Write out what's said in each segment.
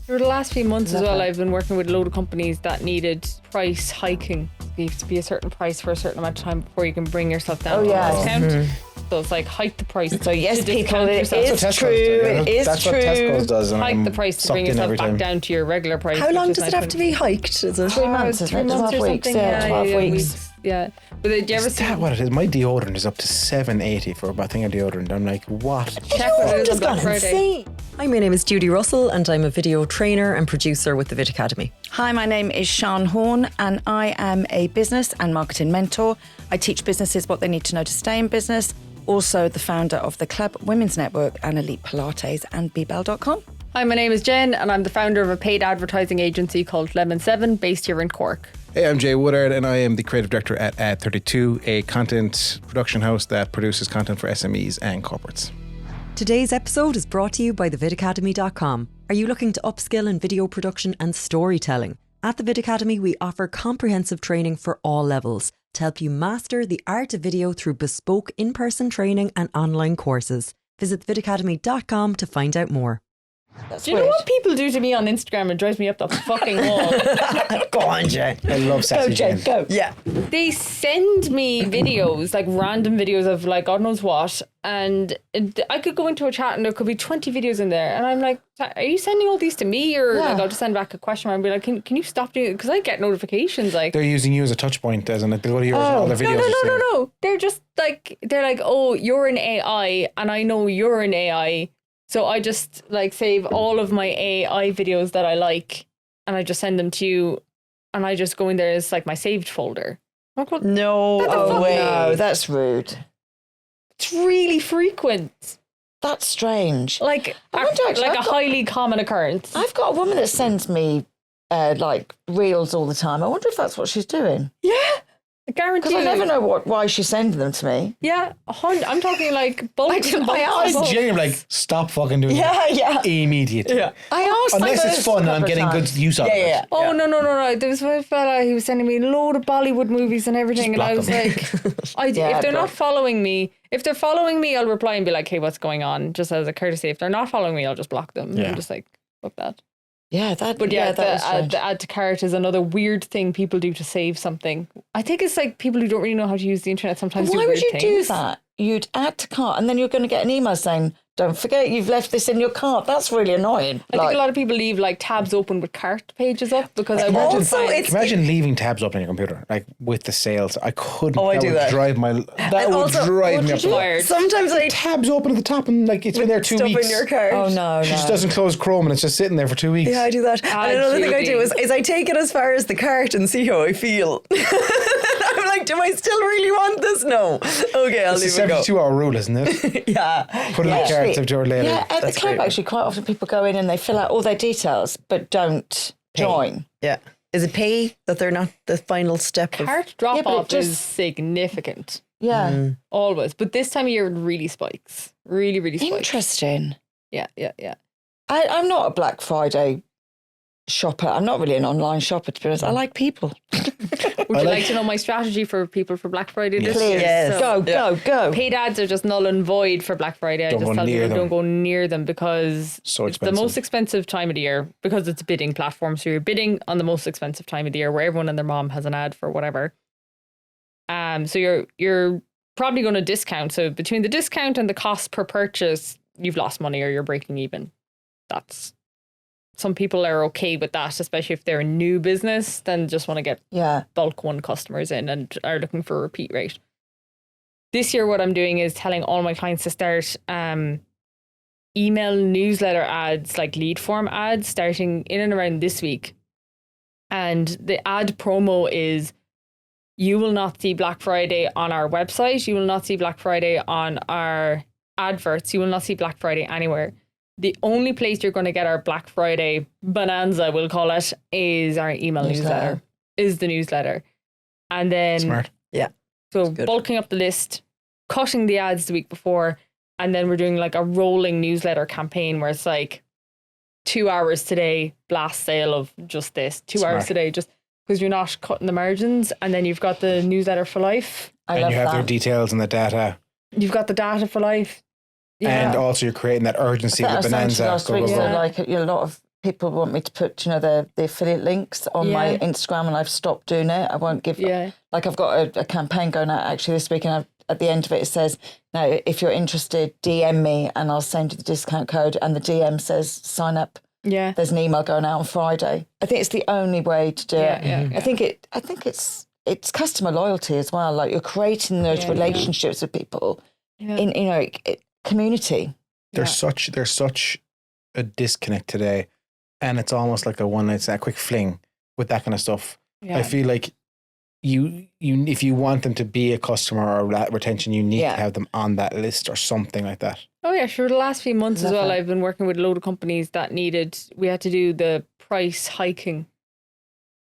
For the last few months as well, I've been working with a load of companies that needed price hiking. You have to be a certain price for a certain amount of time before you can bring yourself down to a discount. So it's like hike the price. So yes, people, it is true. That's what Tesco's does. Hike the price to bring yourself back down to your regular price. How long does it have to be hiked? Is it 3 months? 3 months or 12 weeks. something? Yeah, 12 weeks. Yeah. But did you ever Is that what it is? My deodorant is up to $7.80 for a thing of deodorant. I'm like, what? check what it is on just Black gone Friday? insane. Hi, my name is Judy Russell and I'm a video trainer and producer with the Vid Academy. Hi, my name is Sian Horn and I am a business and marketing mentor. I teach businesses what they need to know to stay in business. Also the founder of the Club Women's Network and Elite Pilates and bbell.com. Hi, my name is Jen and I'm the founder of a paid advertising agency called Lemon 7 based here in Cork. Hey, I'm Jay Woodard and I am the creative director at Ad32, a content production house that produces content for SMEs and corporates. Today's episode is brought to you by thevidacademy.com. Are you looking to upskill in video production and storytelling? At the Vid Academy, we offer comprehensive training for all levels to help you master the art of video through bespoke in-person training and online courses. Visit thevidacademy.com to find out more. That's Do you know what people do to me on Instagram? It drives me up the fucking wall. Go on, Jay. I love sassy Jen. Go. Yeah. They send me videos, like random videos of like God knows what, and I could go into a chat and there could be 20 videos in there, and I'm like, are you sending all these to me? Or like I'll just send back a question mark and be like, can you stop doing it? Because I get notifications like... They're using you as a touch point, as in like, they'll go to yours and all their videos. No. They're just like, oh, you're an AI and I know you're an AI. So I just like save all of my AI videos that I like and I just send them to you and I just go in there as like my saved folder. No, that's rude. It's really frequent. That's strange. Like, a highly common occurrence. I've got a woman that sends me like reels all the time. I wonder if that's what she's doing. Yeah, I guarantee. Because I never know why she's sending them to me. Yeah, I'm talking like bulk. I'm genuinely like, stop fucking doing that. Yeah. Immediately. Yeah. I asked Unless it's fun and I'm getting good use out of it. Yeah. Oh, no. There was one fella, he was sending me a load of Bollywood movies and everything. And I was like, if they're not following me, I'll reply and be like, hey, what's going on? Just as a courtesy. If they're not following me, I'll just block them. Yeah. I'm just like, fuck that. Yeah, that. But yeah, that the add to cart is another weird thing people do to save something. I think it's like people who don't really know how to use the internet sometimes do why weird would you things. do that? You'd add to cart and then you're going to get an email saying, don't forget you've left this in your cart. That's really annoying. I think a lot of people leave like tabs open with cart pages up because Imagine leaving tabs open on your computer, like with the sales. I couldn't. Oh, I do that. Drive me up. Sometimes I Tabs open at the top and like it's been there 2 weeks. stuff in your cart. Oh no. She just doesn't close Chrome and it's just sitting there for 2 weeks. Yeah, I do that. And another thing I do is I take it as far as the cart and see how I feel. I'm like, do I still really want this? No. Okay, I'll It's leave a it go. 72-hour rule, isn't it? Yeah. Put it in the cart to George later. Yeah, at the club actually quite often people go in and they fill out all their details but don't join. Yeah. Is it pay that they're not the final step? Cart drop off is significant. Yeah. Always. But this time of year it really spikes. Really, really spikes. Interesting. Yeah. I'm not a Black Friday shopper. I'm not really an online shopper, to be honest. I like people. Would you like to know my strategy for people for Black Friday this Please. year? Yes. Go. Paid ads are just null and void for Black Friday. I just tell people don't go near them because it's the most expensive time of the year because it's a bidding platform. So you're bidding on the most expensive time of the year where everyone and their mom has an ad for whatever. So you're probably going to discount. So between the discount and the cost per purchase, you've lost money or you're breaking even. Some people are okay with that, especially if they're a new business, then just want to get bulk one customers in and are looking for a repeat rate. This year, what I'm doing is telling all my clients to start email newsletter ads, like lead form ads, starting in and around this week. And the ad promo is, you will not see Black Friday on our website. You will not see Black Friday on our adverts. You will not see Black Friday anywhere. The only place you're going to get our Black Friday bonanza, we'll call it, is our email newsletter. Is the newsletter. And then... Smart. Yeah. So bulking up the list, cutting the ads the week before, and then we're doing like a rolling newsletter campaign where it's like 2 hours today, blast sale of just this. 2 hours today, just because you're not cutting the margins. And then you've got the newsletter for life. And you have their details and the data. You've got the data for life. Yeah. And also you're creating that urgency with bonanza. Last week, like a lot of people want me to put, the affiliate links on my Instagram, and I've stopped doing it. I won't give, like I've got a campaign going out actually this week, and at the end of it says, no, if you're interested, DM me and I'll send you the discount code. And the DM says, sign up. Yeah. There's an email going out on Friday. I think it's the only way to do it. Yeah. I think it's customer loyalty as well. Like you're creating those relationships with people in, community. There's such a disconnect today, and it's almost like a one night stand, a quick fling with that kind of stuff. Yeah. I feel like you if you want them to be a customer or that retention, you need to have them on that list or something like that. Oh yeah, sure. The last few months as well, I've been working with a load of companies that we had to do the price hiking.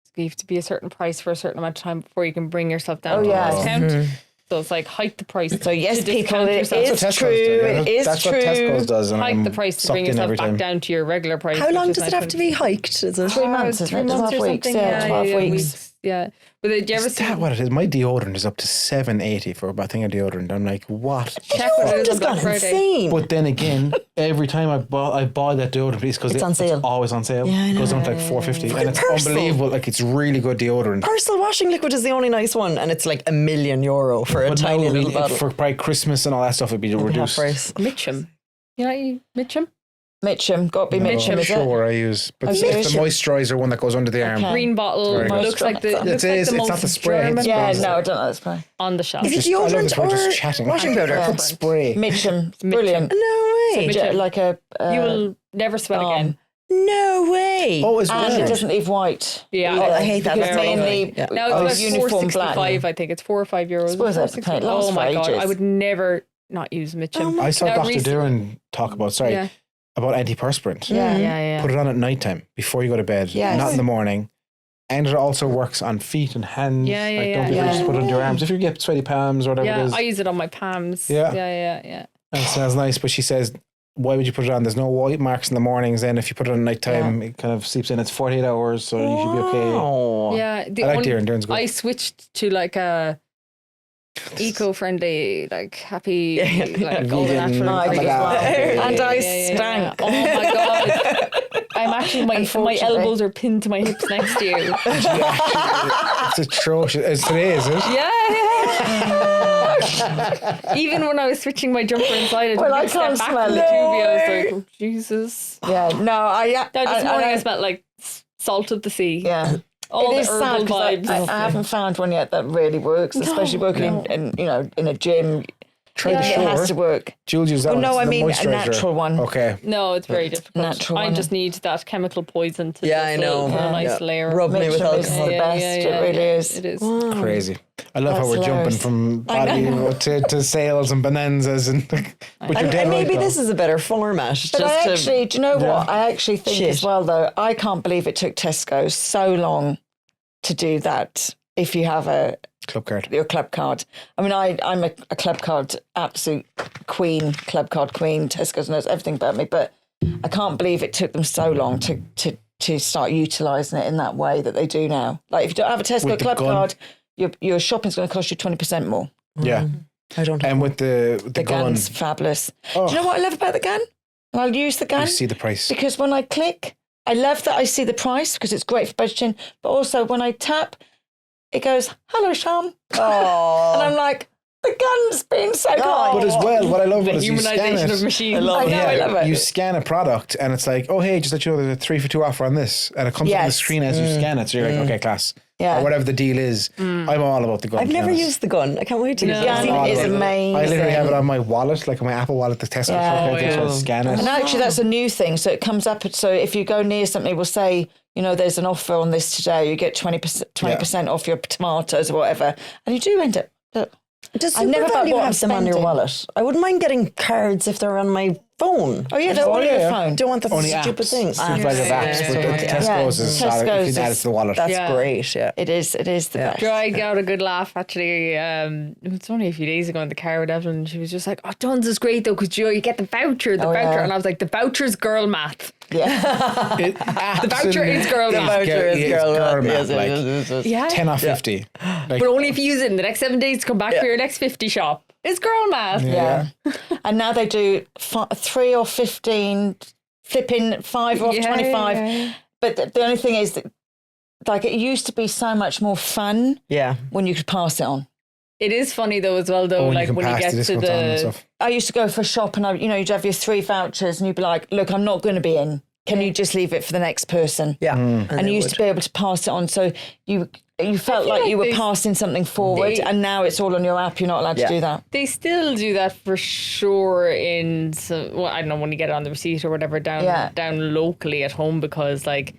So you have to be a certain price for a certain amount of time before you can bring yourself down to a discount. Mm-hmm. So it's like hike the price. So yes, people, it is true. That's what Tesco's does. And hike the price to bring yourself back down to your regular price. How long does it have to be hiked? Is it 3 months? 3 months or 12 weeks. something? Yeah, 12 weeks. Yeah. But did you ever see what it is? My deodorant is up to $7.80 for a thing of deodorant. I'm like, what? Check what it is on Black Friday. Insane. But then again, every time I buy that deodorant, it's because on sale. It's always on sale. Yeah, it goes on to like $4.50, and it's unbelievable. Like it's really good deodorant. Personal washing liquid is the only nice one, and it's like €1 million for a tiny little bottle. For probably Christmas and all that stuff, it'd be reduced. Mitchum. You know Mitchum? Mitchum, got to be Mitchum, is it? Sure, I use, but it's the moisturiser one that goes under the arm. Green bottle, looks like the. It's not the spray. Yeah, no, I don't know the spray. On the shelf. Is it deodorant or just chatting. washing powder? Put spray. Mitchum, brilliant. No way. So like a. You will never sweat again. No way. Oh, it's and it doesn't leave white. Yeah, I hate that. It's mainly now it's uniform black. black. I think it's €4 or €5. Oh my god, I would never not use Mitchum. I saw Dr. Duran talk about about antiperspirant. Yeah. Put it on at nighttime before you go to bed, not in the morning. And it also works on feet and hands. Don't just put it on your arms. If you get sweaty palms or whatever it is. I use it on my palms. Yeah. And it smells nice, but she says, why would you put it on? There's no white marks in the mornings. Then if you put it on at nighttime, it kind of sleeps in. It's 48 hours, so you should be okay. Yeah. I like Duran's good. I switched to like a eco-friendly, like happy, like all the natural. And I stank. Oh my god! I'm actually my elbows are pinned to my hips next to you. It's atrocious. It's today, is it? Yeah. Even when I was switching my jumper inside, I took a step back from the tube. I was like, oh, Jesus. Yeah. No, this morning I smelled like salt of the sea. Yeah. All it the is herbal sad vibes. I haven't found one yet that really works, especially working in a gym. Try the It has to work. Jules used that one. No, I mean a moisturiser. natural one. Okay. No, it's very difficult. Natural I one. just need that chemical poison to put a nice layer. Rub me with alcohol. It's the best. It really is. It is. Wow. Crazy. I love how we're jumping from body to sales and bonanzas and and maybe this is a better format. But do you know what? I actually think as well, though, I can't believe it took Tesco so long to do that. If you have your club card. I mean, I'm a club card absolute queen, club card queen. Tesco's knows everything about me, but I can't believe it took them so long to start utilising it in that way that they do now. Like if you don't have a Tesco club card, your shopping's going to cost you 20% more. Yeah. I don't know. And with the gun's fabulous. Do you know what I love about the gun? And I'll use the gun. You see the price. Because when I click, I love that I see the price because it's great for budgeting. But also when I tap, it goes, hello, Sean. Oh. And I'm like, the gun's been so kind. But as well, what I love is you scan humanization it. of machines. I love it. You scan a product and it's like, oh, hey, just let you know there's a 3 for 2 offer on this. And it comes up on the screen as you scan it. So you're like, okay, class. Yeah. Or whatever the deal is. I'm all about the gun. I've never used the gun. I can't wait to use it. The gun is amazing. I literally have it on my wallet, like on my Apple wallet, the Tesco. So I scan it. And actually, that's a new thing. So it comes up. So if you go near something, it will say, there's an offer on this today. You get 20% off your tomatoes or whatever. And you do end up. Does SuperValu have them on your wallet? I wouldn't mind getting cards if they're on my phone. Oh, yeah, they're on your phone. Don't want the only stupid things. SuperValu apps, but Tesco's is solid. You can add it to the wallet. That's great, yeah. It is the best. I got a good laugh, actually. It was only a few days ago in the car with Evelyn, and she was just like, oh, Duns is great, though, because you get the voucher. Yeah. And I was like, the voucher's girl math. Yeah. The voucher is girl math. The voucher is girl math. Yeah. 10 off 50. But only if you use it in the next 7 days to come back for your next 50 shop. It's girl math. Yeah. And now they do 3 or 15 flipping 5 off 25. Yeah. But the only thing is that, like, it used to be so much more fun when you could pass it on. It is funny though as well though, like when you get to the... I used to go for a shop and you'd have your 3 vouchers and you'd be like, look, I'm not going to be in. Can you just leave it for the next person? Yeah. And you used to be able to pass it on. So you felt like you were passing something forward, and now it's all on your app. You're not allowed to do that. They still do that for sure in some, I don't know, when you get it on the receipt or whatever down locally at home, because like,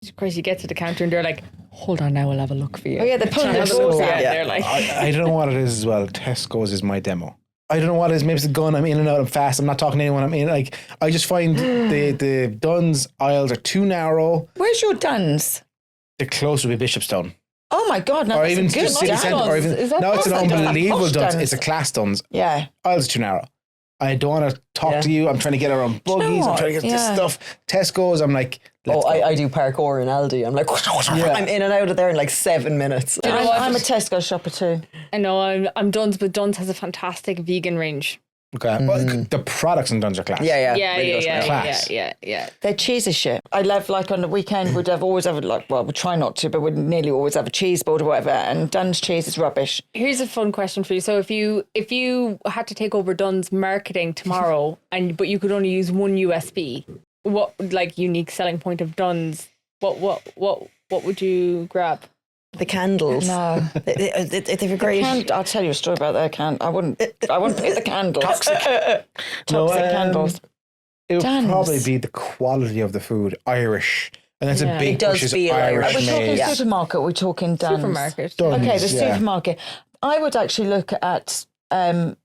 of course you get to the counter and they're like, hold on now, we'll have a look for you. Oh yeah, they're pulling their doors out. They're like, I don't know what it is as well. Tesco's is my demo. I don't know what it is. Maybe it's the gun. I'm in and out. I'm fast. I'm not talking to anyone. I'm in. Like, I just find the Dunn's aisles are too narrow. Where's your Dunn's? The close would be Bishopstown. Oh my God! No, or even just city centre. Or even no, it's an unbelievable Dunn's. It's a class Dunn's. Yeah, aisles are too narrow. I don't want to talk to you. I'm trying to get around buggies. I'm trying to get this stuff. Tesco's, I'm like, I do parkour in Aldi. I'm like, I'm in and out of there in like 7 minutes. I'm a Tesco shopper too. I know, I'm Dunn's, but Dunn's has a fantastic vegan range. Okay, well, the products in Dunn's are class. Yeah. Their cheese is shit. I love, like, on the weekend we'd always have like, well, we try not to, but we'd nearly always have a cheese board or whatever. And Dunn's cheese is rubbish. Here's a fun question for you. So if you had to take over Dunn's marketing tomorrow, but you could only use one USB, what like unique selling point of Dunn's? What would you grab? The candles. No. They were great. I'll tell you a story about their candles. I wouldn't pick the candles. Toxic candles. It would probably be the quality of the food. Irish. And that's a big push is Irish. Are we talking supermarket? We're talking Dunn's. Supermarket. Dunn's, okay, the supermarket. I would actually look at, they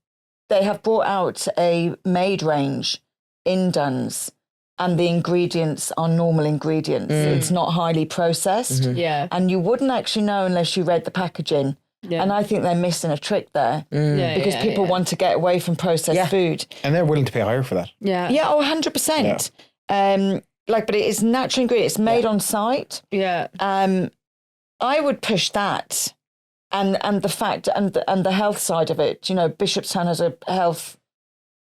have brought out a made range in Dunn's. And the ingredients are normal ingredients. It's not highly processed. Mm-hmm. Yeah. And you wouldn't actually know unless you read the packaging. Yeah. And I think they're missing a trick there. Because people want to get away from processed food. And they're willing to pay higher for that. Yeah. Yeah, 100%. Yeah. But it is natural ingredients. It's made on site. Yeah. I would push that. And the fact and the health side of it. You know, Bishopstown has a health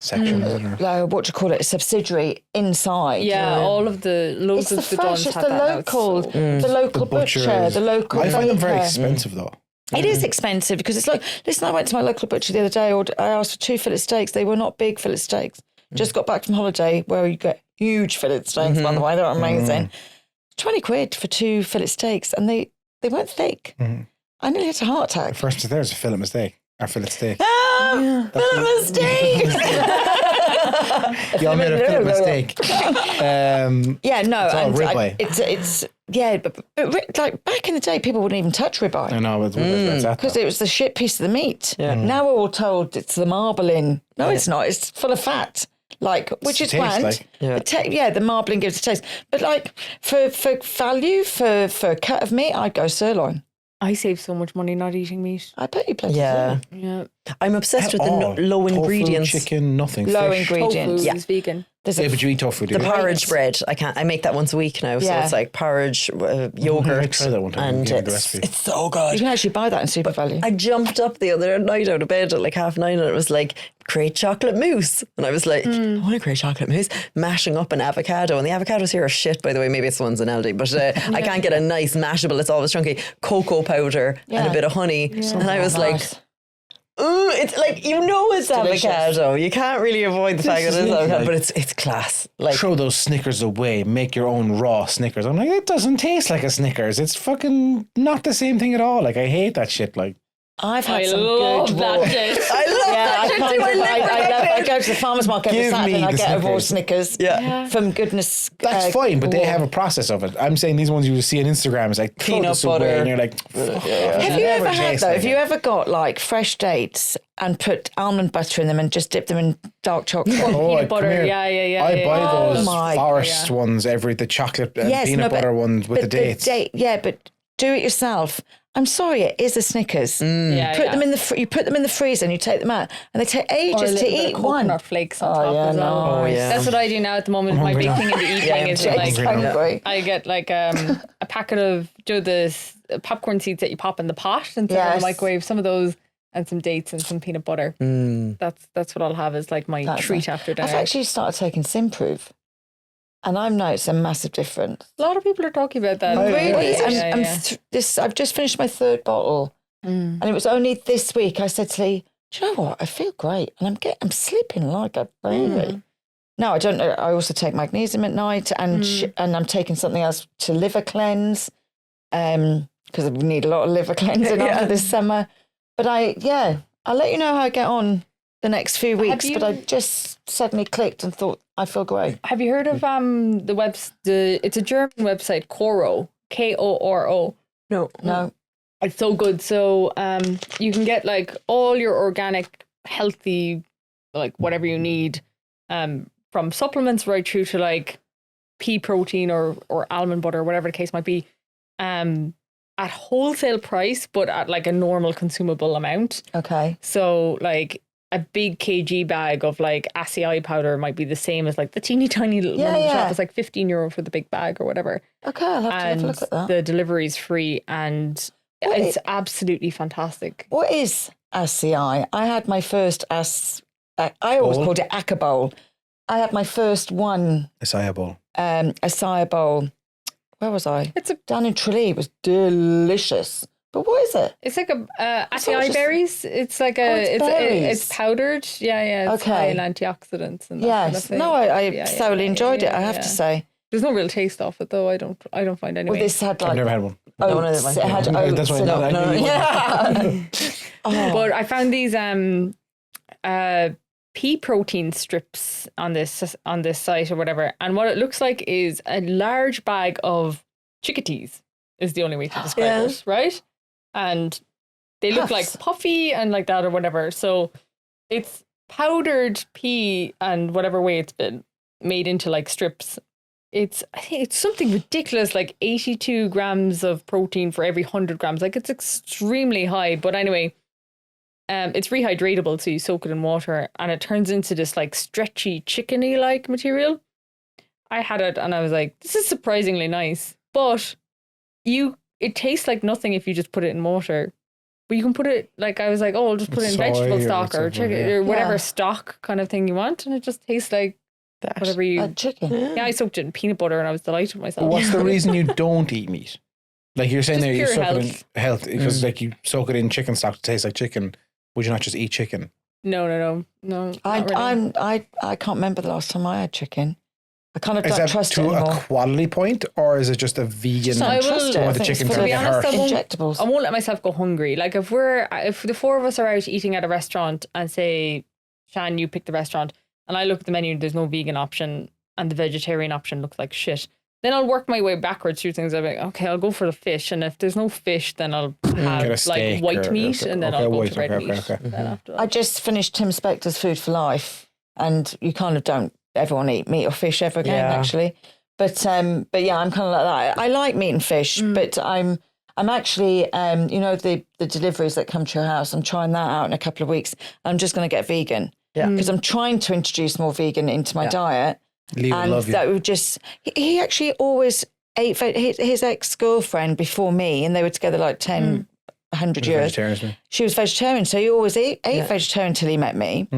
section, what do you call it? A subsidiary inside. Yeah, all of the loads of the Dunn's it's have the that local, the local butcher, the local. I find them very expensive though. It is expensive because it's like, listen, I went to my local butcher the other day. I asked for 2 fillet steaks. They were not big fillet steaks. Just got back from holiday where you get huge fillet steaks. By the way, they're amazing. 20 quid for 2 fillet steaks, and they weren't thick. I nearly had a heart attack. First, there's a fillet mistake. Our fillet steak. Fillet mistake. Y'all made a fillet mistake. But like back in the day, people wouldn't even touch ribeye. I know, because it was the shit piece of the meat. Yeah. Now we're all told it's the marbling. No, it's not. It's full of fat. Like, which is grand. Like. The marbling gives a taste. But like for value, for a cut of meat, I'd go sirloin. I save so much money not eating meat. I bet you play. Yeah. I'm obsessed with the low ingredients. Chicken, nothing. Low fish. ingredients. Tofu is vegan. But you eat tofu. The porridge bread. I make that once a week now. So it's like porridge, yogurt. I tried that one time. And it's so good. You can actually buy that in Super Value. I jumped up the other night out of bed at like 9:30 and it was like, create chocolate mousse. And I was like, I want to create chocolate mousse. Mashing up an avocado. And the avocados here are shit, by the way. Maybe it's the ones in Aldi. But I can't get a nice mashable. It's always chunky. Cocoa powder and a bit of honey. Yeah. And I was like... Ooh, it's like, it's avocado. You can't really avoid the fact that it's avocado, but it's class. Like, throw those Snickers away. Make your own raw Snickers. I'm like, it doesn't taste like a Snickers. It's fucking not the same thing at all. Like, I hate that shit. Like, I've had some good raw. I love that shit too. I go to the farmer's market every Saturday and I get a raw Snickers. Yeah. From goodness. That's fine, but they have a process of it. I'm saying these ones you see on Instagram is like peanut butter. Away and you're like, have you ever got like fresh dates and put almond butter in them and just dip them in dark chocolate? Peanut butter, yeah. I buy those forest ones, the chocolate and peanut butter ones with the dates. But do it yourself. I'm sorry, it is a Snickers. Them in you put them in the freezer and you take them out, and they take ages to eat one. Coconut flakes on top as well. That's what I do now at the moment. My big thing in the evening is like I get like a packet of the popcorn seeds that you pop in the pot and put in the microwave. Some of those and some dates and some peanut butter. That's what I'll have as like my treat after dinner. I've actually started taking Simproof. And I'm noticing a massive difference. A lot of people are talking about that. I've just finished my 3rd bottle, and it was only this week I said to Lee, "Do you know what? I feel great, and I'm sleeping like a baby." No, I don't know. I also take magnesium at night, and I'm taking something else to liver cleanse, because we need a lot of liver cleansing after this summer. But I'll let you know how I get on the next few weeks. But I just suddenly clicked and thought, I feel great. Have you heard of it's a German website, Koro, Koro? No. It's so good. So you can get like all your organic, healthy, like whatever you need, from supplements right through to like pea protein or almond butter, whatever the case might be, at wholesale price, but at like a normal consumable amount. Okay. So like a big kg bag of like acai powder might be the same as like the teeny tiny little one in the shop. It's like €15 for the big bag or whatever. Okay, I'll have to have a look at that. The delivery is free, and it's absolutely fantastic. What is acai? I had my first I always called it Aca bowl. I had my first one. Acai bowl. Acai bowl. Where was I? Down in Tralee. It was delicious. But what is it? It's like acai berries. It's like it's powdered. Yeah. It's high in antioxidants and that kind of thing. No, I thoroughly enjoyed it. I have to say. There's no real taste off it though. I don't find any. Well, this had like. I've never had one. Oats. It had oats. That's why But I found these pea protein strips on this site or whatever, and what it looks like is a large bag of chickadees. Is the only way to describe it, right? And they look like puffy and like that or whatever. So it's powdered pea and whatever way it's been made into like strips. I think it's something ridiculous, like 82 grams of protein for every 100 grams. Like it's extremely high. But anyway, it's rehydratable, so you soak it in water and it turns into this like stretchy chickeny like material. I had it and I was like, this is surprisingly nice. But it tastes like nothing if you just put it in water. But you can put it, like, I was like, I'll just put it in vegetable stock or chicken or whatever stock kind of thing you want. And it just tastes like whatever you... chicken. Yeah, I soaked it in peanut butter and I was delighted with myself. What's the reason you don't eat meat? Like you're saying just there, you soak health. it in health because like you soak it in chicken stock to taste like chicken. Would you not just eat chicken? No. I can't remember the last time I had chicken. I kind of don't trust it anymore. Is that to a quality point, or is it just a vegan? So I will, the chicken to be honest, injectables. I won't let myself go hungry. Like if the four of us are out eating at a restaurant and say, Shan, you pick the restaurant, and I look at the menu and there's no vegan option and the vegetarian option looks like shit, then I'll work my way backwards through things. I'll be like, okay, I'll go for the fish, and if there's no fish, then I'll have like white meat, and then I'll go to red meat. I just finished Tim Spector's Food for Life, and you kind of don't ever want to eat meat or fish ever again, actually. But yeah, I'm kind of like that. I like meat and fish, but I'm actually, the deliveries that come to your house, I'm trying that out in a couple of weeks. I'm just going to get vegan because I'm trying to introduce more vegan into my diet. Lee would love you. That would just, he actually always ate, his ex-girlfriend before me, and they were together like 100 years. She was vegetarian, so he always ate vegetarian until he met me.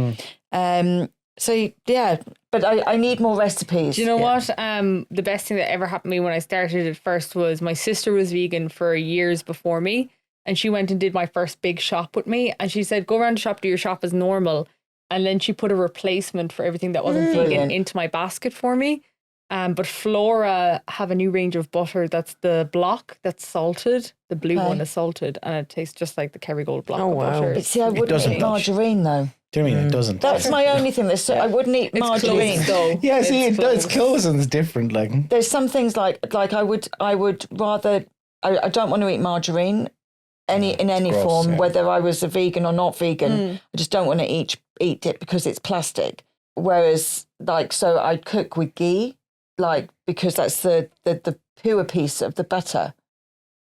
So yeah, but I need more recipes. Do you know what? The best thing that ever happened to me when I started it first was my sister was vegan for years before me, and she went and did my first big shop with me, and she said, go around the shop, do your shop as normal. And then she put a replacement for everything that wasn't vegan into my basket for me. But Flora have a new range of butter that's the block that's salted. The blue one is salted, and it tastes just like the Kerrygold block of butter. But see, I wouldn't eat margarine though. Do you know what I mean? It doesn't. That's my only thing. I wouldn't eat margarine. Yeah, see, it's close and it's different. Like there's some things like I would rather. I don't want to eat margarine in any form, whether I was a vegan or not vegan. I just don't want to eat it because it's plastic. Whereas, so I cook with ghee, because that's the pure piece of the butter.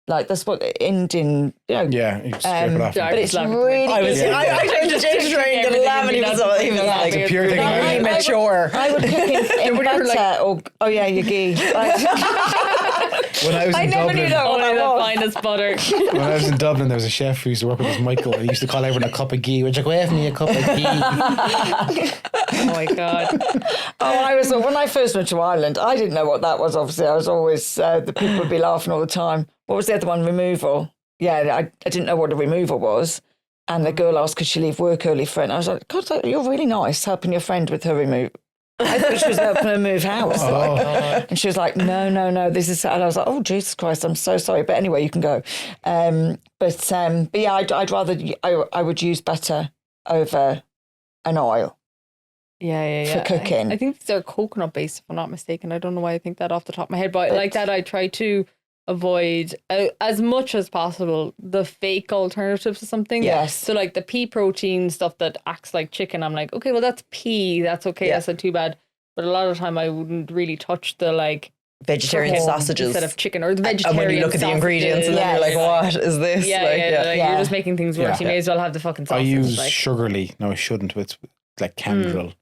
Like that's what Indian, you strip it off. But it's really. I was just trying to laugh, and he was like, it's a pure thing. Immature. I would cook in butter or your ghee. When I was in never Dublin, knew that. Only the finest butter. when I was in Dublin, there was a chef who used to work with us, Michael. He used to call everyone a cup of ghee. Would you go have me a cup of ghee? Oh my God. When I first went to Ireland, I didn't know what that was. Obviously, I was always the people would be laughing all the time. What was the other one? Removal. Yeah, I didn't know what a removal was. And the girl asked, could she leave work early for it? And I was like, God, you're really nice helping your friend with her remove. I thought she was helping her move house. And she was like, no, this is... And I was like, oh, Jesus Christ, I'm so sorry. But anyway, you can go. But yeah, I'd rather... I would use butter over an oil. Yeah. For cooking. I think they're coconut based, if I'm not mistaken. I don't know why I think that off the top of my head. But like that, I try to avoid as much as possible the fake alternatives to something. Yes. So like the pea protein stuff that acts like chicken, I'm like, okay, well that's pea, that's okay, that's not too bad. But a lot of the time I wouldn't really touch the like vegetarian sausages instead of chicken, or the vegetarian. And when you look at the ingredients and then you're like, what is this? You're just making things worse. You may as well have the fucking sausage. I use sugarly. No, I shouldn't. It's like Candrill.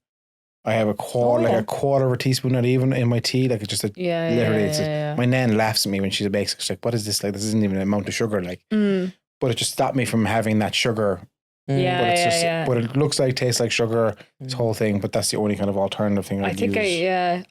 I have a quarter of a teaspoon, not even, in my tea. Like, it's just my nan laughs at me when she's a baker. She's like, what is this? Like, this isn't even an amount of sugar. Like, but it just stopped me from having that sugar. But it looks like, tastes like sugar, this whole thing. But that's the only kind of alternative thing I think use.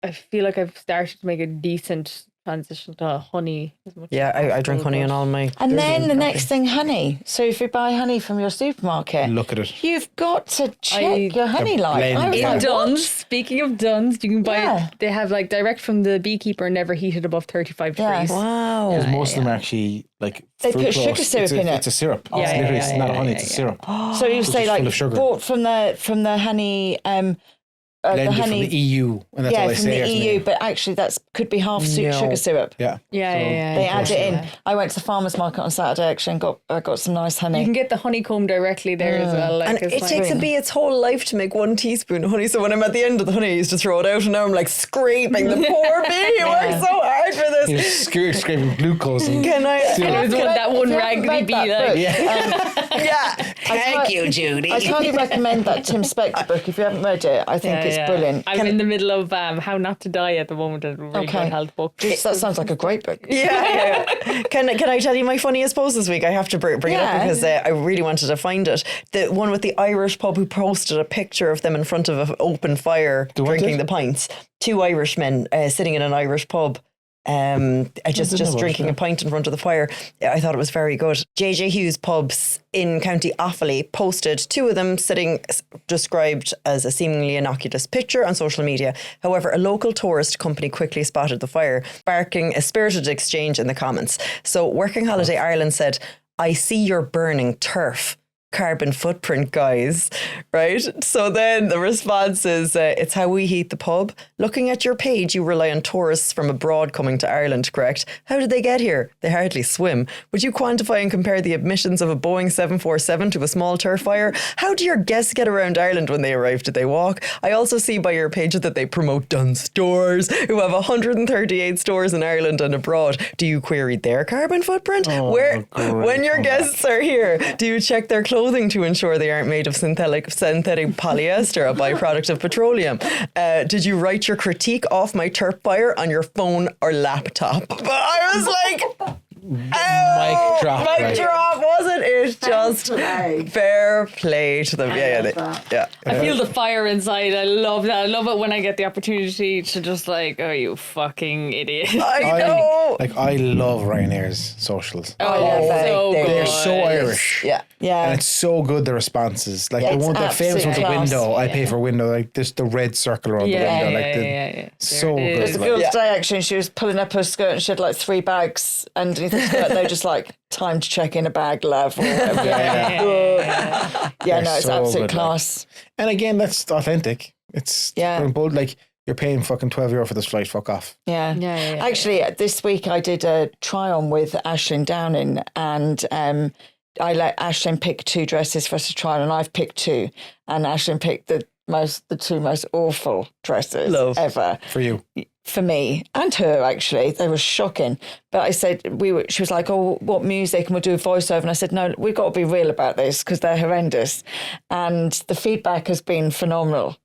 I feel like I've started to make a decent transition to honey. I drink honey in all my... And then the next thing, honey. So if you buy honey from your supermarket... Look at it. You've got to check your honey line. In Dunn's, speaking of Dunn's, you can buy... They have like direct from the beekeeper, never heated above 35 degrees. Wow. Because most of them are actually like... They put sugar syrup in it. It's a syrup. It's not honey, it's a syrup. So you say like, bought from the honey... blended from the EU, and that's all they say. From the EU, but actually that could be half sugar syrup. Yeah. They add it in. I went to the farmer's market on Saturday actually and got some nice honey. You can get the honeycomb directly there as well. Like, and it takes a bee its whole life to make 1 teaspoon of honey. So when I'm at the end of the honey, I used to throw it out, and now I'm like scraping the poor bee. You worked so hard for this. You're scraping glucose. And that one raggedy bee. Thank you, Judy. I highly recommend that Tim Spector book. If you haven't read it, I think it's brilliant. I'm in the middle of How Not to Die at the moment. A really good health book. That sounds like a great book. Yeah. Can I tell you my funniest post this week? I have to bring it up because I really wanted to find it. The one with the Irish pub who posted a picture of them in front of an open fire drinking the pints. 2 Irishmen sitting in an Irish pub. Just drinking a pint in front of the fire. I thought it was very good. JJ Hughes pubs in County Offaly posted 2 of them sitting, described as a seemingly innocuous picture on social media. However, a local tourist company quickly spotted the fire, sparking a spirited exchange in the comments. So Working Holiday Ireland said, I see you're burning turf. Carbon footprint, guys, right? So then the response is, it's how we heat the pub. Looking at your page, you rely on tourists from abroad coming to Ireland, correct? How did they get here? They hardly swim. Would you quantify and compare the emissions of a Boeing 747 to a small turf fire? How do your guests get around Ireland when they arrive? Did they walk? I also see by your page that they promote Dunnes Stores, who have 138 stores in Ireland and abroad. Do you query their carbon footprint? When your guests are here, do you check their clothing to ensure they aren't made of synthetic polyester, a byproduct of petroleum? Did you write your critique off my turf fire on your phone or laptop? But I was like... Mic drop, wasn't it? Just fair play to them. I feel the fire inside. I love that. I love it when I get the opportunity to just like, oh, you fucking idiot. I know. I love Ryanair's socials. They're so Irish. Yeah. And it's so good, the responses. Like the famous one, the window. I pay for window, like this, the red circle around the window. So good. There's a girl today actually, and she was pulling up her skirt and she had like 3 bags underneath the skirt. They were just like, time to check in a bag, love. Or whatever. It's so absolute good, class. And again, that's authentic. It's bold. Like, you're paying fucking €12 for this flight, fuck off. Yeah. Actually, this week I did a try on with Aisling Downing, and I let Aisling pick 2 dresses for us to try on, and I've picked 2, and Aisling picked the 2 most awful dresses ever. For you. For me and her, actually. They were shocking. But I said, she was like, oh, what music? And we'll do a voiceover. And I said, no, we've got to be real about this because they're horrendous. And the feedback has been phenomenal.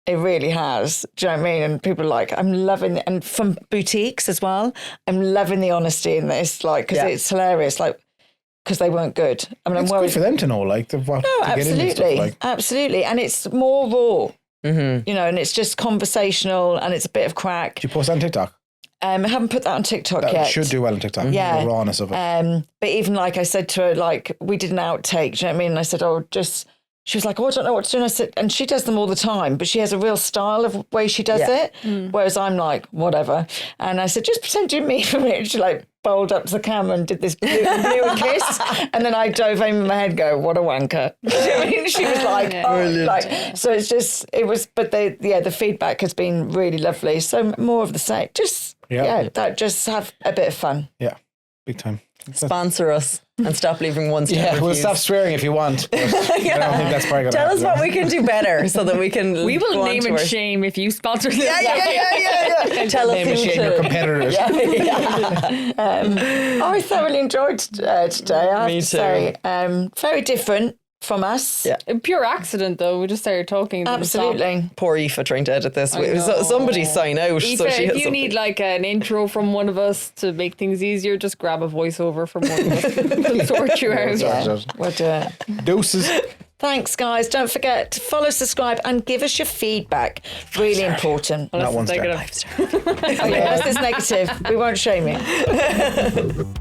It really has. Do you know what I mean? And people are like, I'm loving it. And from boutiques as well, I'm loving the honesty in this, like, because it's hilarious, like, because they weren't good. I mean, it's I'm worried good for them to know, like, what to absolutely, get in and stuff, like. Absolutely. And it's more raw, you know, and it's just conversational and it's a bit of crack. Do you post on TikTok? I haven't put that on TikTok that yet. Should do well on TikTok. Yeah. The rawness of it. But even like I said to her, like, we did an outtake, do you know what I mean? And I said, she was like, I don't know what to do. And I said, and she does them all the time, but she has a real style of way she does it. Whereas I'm like, whatever. And I said, just pretend you're me for a minute. She like bowled up to the camera and did this blue kiss. And then I dove home in my head and go, what a wanker. You know what I mean? She was like, so it's just, but the feedback has been really lovely. So more of the same. Just, just have a bit of fun. Yeah, big time. Sponsor us and stop leaving one-star reviews. We'll stop swearing if you want. I don't think that's probably going to Tell us what we can do better so that we can. We will name and shame if you sponsor this. Yeah. Tell us name and shame your competitors. I thoroughly enjoyed today. I have Me to say, very different from us. Yeah. Pure accident though. We just started talking. Absolutely. Poor Aoife trying to edit this. Somebody sign out. Aoife, so she if has you something. need like an intro from one of us to make things easier, just grab a voiceover from one of us. We'll sort you out. We'll do it. Deuces. Thanks, guys. Don't forget to follow, subscribe, and give us your feedback. Really important. Not one star. Unless it's negative, we won't shame you.